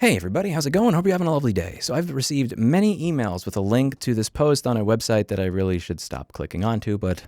Hey everybody, how's it going? Hope you're having a lovely day. So I've received many emails with a link to this post on a website that I really should stop clicking onto, but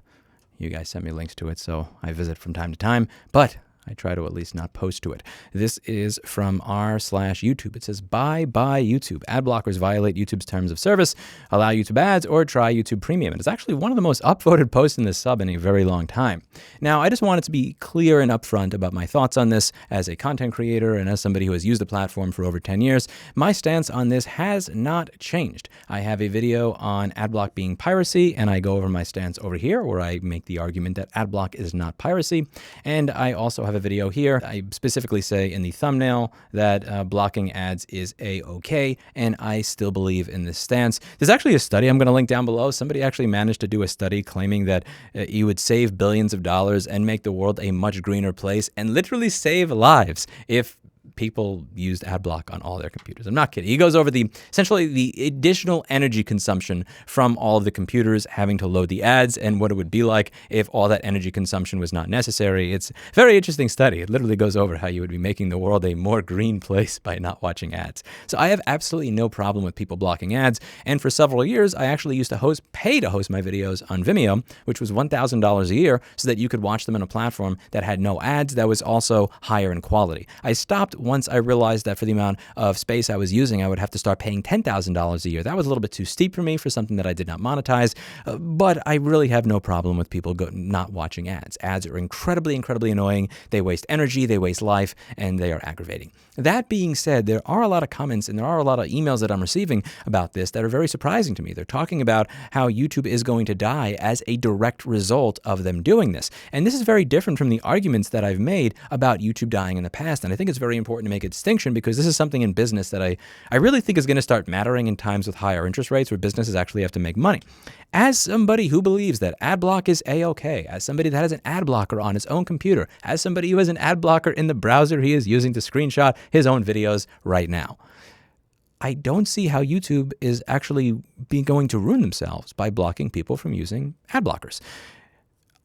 you guys sent me links to it, so I visit from time to time, but I try to at least not post to it. This is from r/YouTube. It says, bye YouTube. Ad blockers violate YouTube's terms of service, allow YouTube ads, or try YouTube Premium. And it's actually one of the most upvoted posts in this sub in a very long time. Now, I just wanted to be clear and upfront about my thoughts on this as a content creator and as somebody who has used the platform for over 10 years. My stance on this has not changed. I have a video on adblock being piracy, and I go over my stance over here where I make the argument that adblock is not piracy. And I also have a video here. I specifically say in the thumbnail that blocking ads is a-okay, and I still believe in this stance. There's actually a study I'm going to link down below. Somebody actually managed to do a study claiming that you would save billions of dollars and make the world a much greener place and literally save lives if people used adblock on all their computers. I'm not kidding. He goes over essentially the additional energy consumption from all of the computers having to load the ads and what it would be like if all that energy consumption was not necessary. It's a very interesting study. It literally goes over how you would be making the world a more green place by not watching ads. So I have absolutely no problem with people blocking ads. And for several years, I actually used to pay to host my videos on Vimeo, which was $1,000 a year so that you could watch them on a platform that had no ads, that was also higher in quality. I stopped once I realized that for the amount of space I was using, I would have to start paying $10,000 a year. That was a little bit too steep for me for something that I did not monetize, but I really have no problem with people not watching ads. Ads are incredibly, incredibly annoying. They waste energy, they waste life, and they are aggravating. That being said, there are a lot of comments and there are a lot of emails that I'm receiving about this that are very surprising to me. They're talking about how YouTube is going to die as a direct result of them doing this. And this is very different from the arguments that I've made about YouTube dying in the past. And I think it's very important to make a distinction because this is something in business that I really think is going to start mattering in times with higher interest rates where businesses actually have to make money. As somebody who believes that ad block is a-okay, as somebody that has an ad blocker on his own computer, as somebody who has an ad blocker in the browser he is using to screenshot his own videos right now, I don't see how YouTube is actually going to ruin themselves by blocking people from using ad blockers.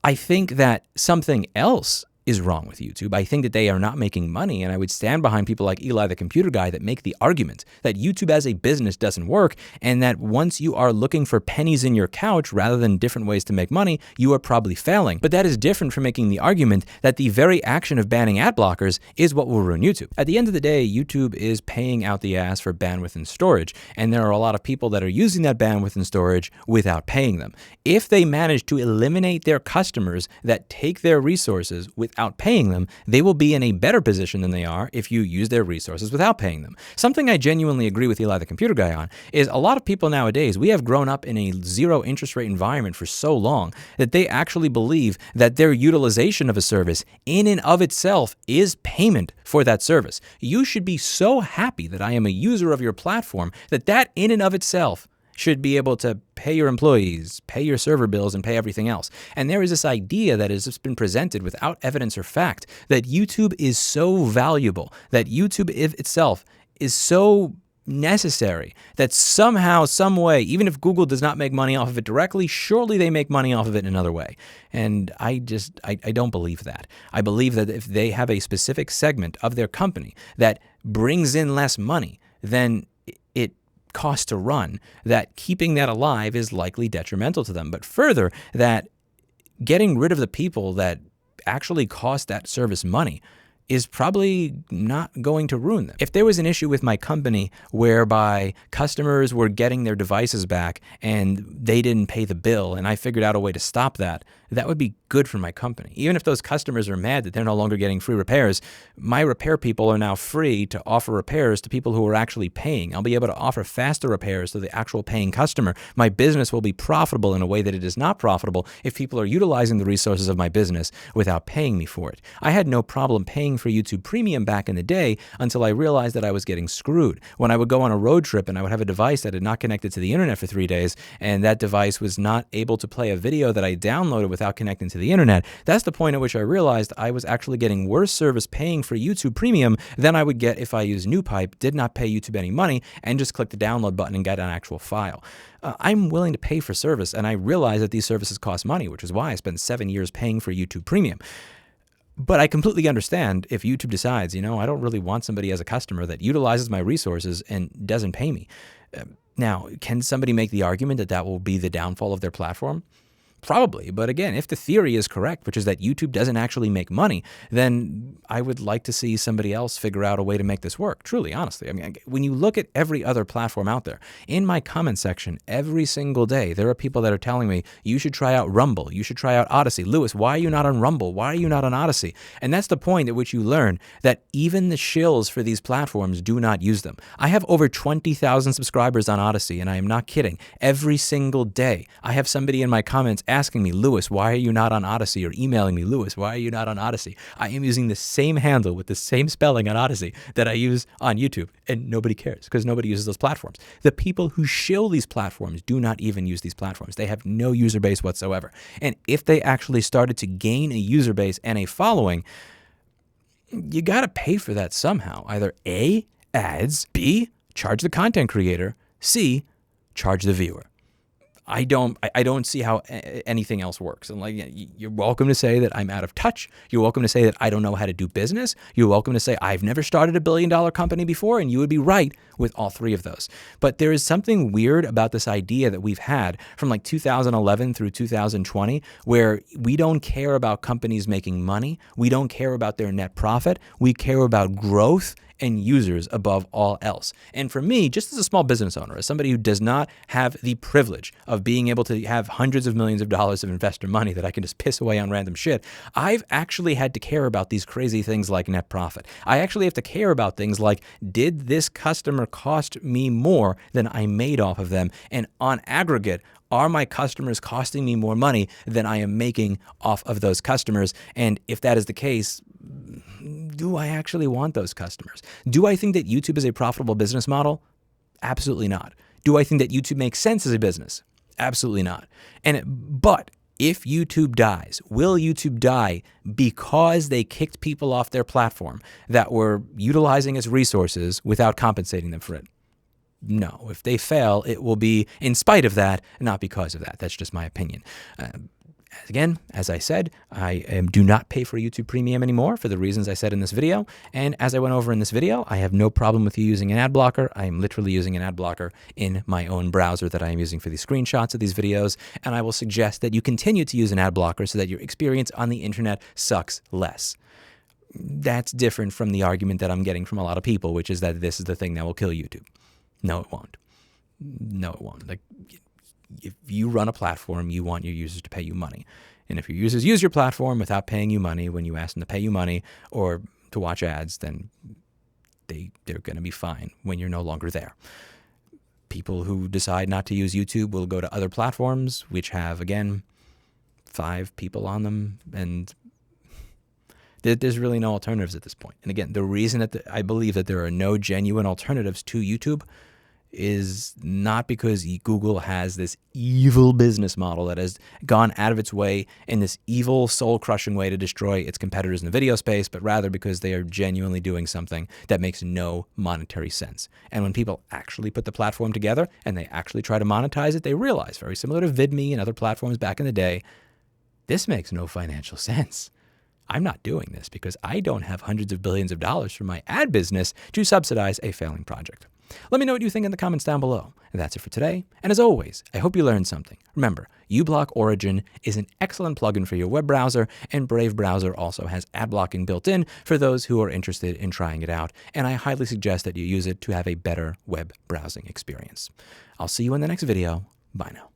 I think that something else is wrong with YouTube. I think that they are not making money, and I would stand behind people like Eli the computer guy that make the argument that YouTube as a business doesn't work, and that once you are looking for pennies in your couch rather than different ways to make money, you are probably failing. But that is different from making the argument that the very action of banning ad blockers is what will ruin YouTube. At the end of the day, YouTube is paying out the ass for bandwidth and storage, and there are a lot of people that are using that bandwidth and storage without paying them. If they manage to eliminate their customers that take their resources without paying them, they will be in a better position than they are if you use their resources without paying them. Something I genuinely agree with Eli the computer guy on is a lot of people nowadays, we have grown up in a zero interest rate environment for so long that they actually believe that their utilization of a service in and of itself is payment for that service. You should be so happy that I am a user of your platform that in and of itself should be able to pay your employees, pay your server bills, and pay everything else. And there is this idea that has just been presented without evidence or fact that YouTube is so valuable, that YouTube itself is so necessary, that somehow, some way, even if Google does not make money off of it directly, surely they make money off of it in another way. And I don't believe that. I believe that if they have a specific segment of their company that brings in less money, then it cost to run, that keeping that alive is likely detrimental to them. But further, that getting rid of the people that actually cost that service money is probably not going to ruin them. If there was an issue with my company whereby customers were getting their devices back and they didn't pay the bill and I figured out a way to stop that, that would be good for my company. Even if those customers are mad that they're no longer getting free repairs, my repair people are now free to offer repairs to people who are actually paying. I'll be able to offer faster repairs to the actual paying customer. My business will be profitable in a way that it is not profitable if people are utilizing the resources of my business without paying me for it. I had no problem paying for YouTube Premium back in the day until I realized that I was getting screwed. When I would go on a road trip and I would have a device that had not connected to the internet for 3 days, and that device was not able to play a video that I downloaded without connecting to the internet, that's the point at which I realized I was actually getting worse service paying for YouTube Premium than I would get if I used NewPipe, did not pay YouTube any money, and just clicked the download button and got an actual file. I'm willing to pay for service, and I realize that these services cost money, which is why I spent 7 years paying for YouTube Premium. But I completely understand if YouTube decides, I don't really want somebody as a customer that utilizes my resources and doesn't pay me. Now, can somebody make the argument that that will be the downfall of their platform? Probably. But again, if the theory is correct, which is that YouTube doesn't actually make money, then I would like to see somebody else figure out a way to make this work. Truly, honestly. I mean, when you look at every other platform out there, in my comment section, every single day, there are people that are telling me, you should try out Rumble. You should try out Odyssey. Lewis, why are you not on Rumble? Why are you not on Odyssey? And that's the point at which you learn that even the shills for these platforms do not use them. I have over 20,000 subscribers on Odyssey, and I am not kidding. Every single day, I have somebody in my comments asking me, Lewis, why are you not on Odyssey? Or emailing me, Lewis, why are you not on Odyssey? I am using the same handle with the same spelling on Odyssey that I use on YouTube, and nobody cares because nobody uses those platforms. The people who shill these platforms do not even use these platforms. They have no user base whatsoever. And if they actually started to gain a user base and a following, you got to pay for that somehow. Either A, ads, B, charge the content creator, C, charge the viewer. I don't see how anything else works. And you're welcome to say that I'm out of touch. You're welcome to say that I don't know how to do business. You're welcome to say I've never started a $1 billion company before, and you would be right with all three of those. But there is something weird about this idea that we've had from 2011 through 2020, where we don't care about companies making money. We don't care about their net profit. We care about growth and users above all else. And for me, just as a small business owner, as somebody who does not have the privilege of being able to have hundreds of millions of dollars of investor money that I can just piss away on random shit, I've actually had to care about these crazy things like net profit. I actually have to care about things like, did this customer cost me more than I made off of them? And on aggregate, are my customers costing me more money than I am making off of those customers? And if that is the case, do I actually want those customers? Do I think that YouTube is a profitable business model? Absolutely not. Do I think that YouTube makes sense as a business? Absolutely not. But if YouTube dies, will YouTube die because they kicked people off their platform that were utilizing its resources without compensating them for it? No. If they fail, it will be in spite of that, not because of that. That's just my opinion. Again, as I said, I do not pay for YouTube Premium anymore for the reasons I said in this video. And as I went over in this video, I have no problem with you using an ad blocker. I am literally using an ad blocker in my own browser that I am using for these screenshots of these videos. And I will suggest that you continue to use an ad blocker so that your experience on the internet sucks less. That's different from the argument that I'm getting from a lot of people, which is that this is the thing that will kill YouTube. No, it won't. No, it won't. If you run a platform, you want your users to pay you money. And if your users use your platform without paying you money when you ask them to pay you money or to watch ads, then they're going to be fine when you're no longer there. People who decide not to use YouTube will go to other platforms, which have, again, 5 people on them. And there's really no alternatives at this point. And again, the reason that I believe that there are no genuine alternatives to YouTube is not because Google has this evil business model that has gone out of its way in this evil, soul-crushing way to destroy its competitors in the video space, but rather because they are genuinely doing something that makes no monetary sense. And when people actually put the platform together and they actually try to monetize it, they realize, very similar to VidMe and other platforms back in the day, this makes no financial sense. I'm not doing this because I don't have hundreds of billions of dollars from my ad business to subsidize a failing project. Let me know what you think in the comments down below. And that's it for today. And as always, I hope you learned something. Remember, uBlock Origin is an excellent plugin for your web browser, and Brave Browser also has ad blocking built in for those who are interested in trying it out. And I highly suggest that you use it to have a better web browsing experience. I'll see you in the next video. Bye now.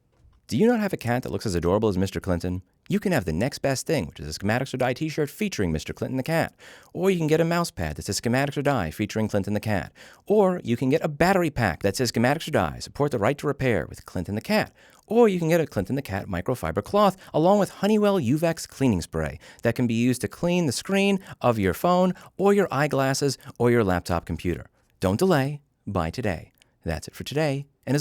Do you not have a cat that looks as adorable as Mr. Clinton? You can have the next best thing, which is a Schematics or Die t-shirt featuring Mr. Clinton the cat. Or you can get a mouse pad that says Schematics or Die featuring Clinton the cat. Or you can get a battery pack that says Schematics or Die, support the right to repair with Clinton the cat. Or you can get a Clinton the Cat microfiber cloth along with Honeywell UVEX cleaning spray that can be used to clean the screen of your phone or your eyeglasses or your laptop computer. Don't delay. Buy today. That's it for today. And as